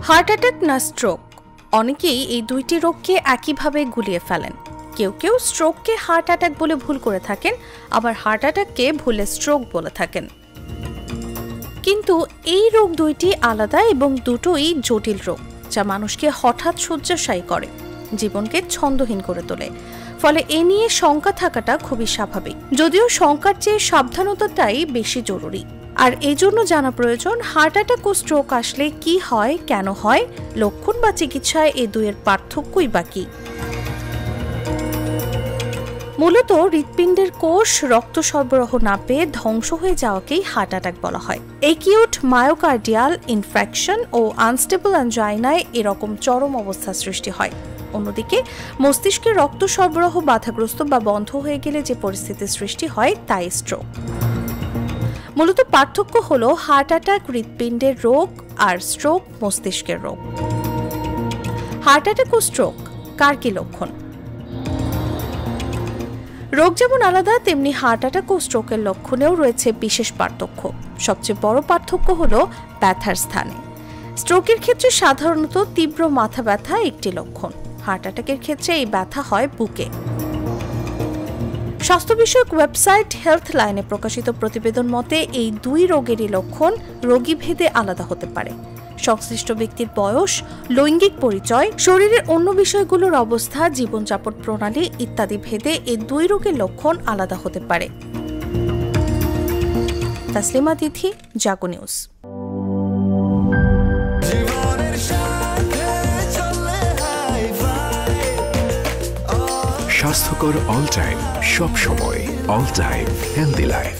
Heart attack না stroke, অনেকেই এই দুইটি রোগকে একইভাবে গুলিয়ে ফেলেন। কেউ কেউ স্ট্রোককে হার্ট অ্যাটাক বলে ভুল করে থাকেন, আবার হার্ট অ্যাটাককে ভুলে স্ট্রোক বলে থাকেন। কিন্তু এই রোগ দুইটি আলাদা এবং দুটোই জটিল রোগ, যা মানুষকে হঠাৎ শয্যাশায়ী করে, জীবনকে ছন্দহীন করে তোলে। ফলে এ নিয়ে শঙ্কা থাকাটা খুবই স্বাভাবিক, যদিও শঙ্কার চেয়ে সাবধানতাটাই বেশি জরুরি। আর এই জন্য জানা প্রয়োজন হার্ট অ্যাটাক ও স্ট্রোক আসলে কি হয়, কেন হয়, লক্ষণ বা চিকিৎসায় এ দুয়ের পার্থক্যই বা কি। মূলত হৃৎপিণ্ডের কোষ রক্ত সরবরাহ না পেয়ে ধ্বংস হয়ে যাওয়াকেই হার্ট অ্যাটাক বলা হয়। একিউট মায়োকার্ডিয়াল ইনফ্র্যাকশন ও আনস্টেবল অ্যাঞ্জাইনায় এরকম চরম অবস্থা সৃষ্টি হয়। অন্যদিকে মস্তিষ্কে রক্ত সরবরাহ বাধাগ্রস্ত বা বন্ধ হয়ে গেলে যে পরিস্থিতির সৃষ্টি হয় তাই স্ট্রোক। মূলত পার্থক্য হলো হার্ট অ্যাটাক হৃৎপিণ্ডের রোগ আর স্ট্রোক মস্তিষ্কের রোগ। হার্ট অ্যাটাক ও স্ট্রোক কার কি লক্ষণ? রোগ যেমন আলাদা, তেমনি হার্ট অ্যাটাক ও স্ট্রোকের লক্ষণেও রয়েছে বিশেষ পার্থক্য। সবচেয়ে বড় পার্থক্য হলো ব্যথার স্থানে। স্ট্রোকের ক্ষেত্রে সাধারণত তীব্র মাথা ব্যথা একটি লক্ষণ, হার্ট অ্যাটাকের ক্ষেত্রে এই ব্যথা হয় বুকে। স্বাস্থ্য বিষয়ক ওয়েবসাইট হেলথ লাইনে প্রকাশিত প্রতিবেদন মতে এই দুই রোগেরই লক্ষণ রোগী ভেদে আলাদা হতে পারে। সংশ্লিষ্ট ব্যক্তির বয়স, লৈঙ্গিক পরিচয়, শরীরের অন্য বিষয়গুলোর অবস্থা, জীবনযাপন প্রণালী ইত্যাদি ভেদে এই দুই রোগের লক্ষণ আলাদা হতে পারে। তাসলিমা তিথি, জাগো নিউজ। স্বাস্থ্যকর অল টাইম, সব সময়, অল টাইম হেলদি লাইফ।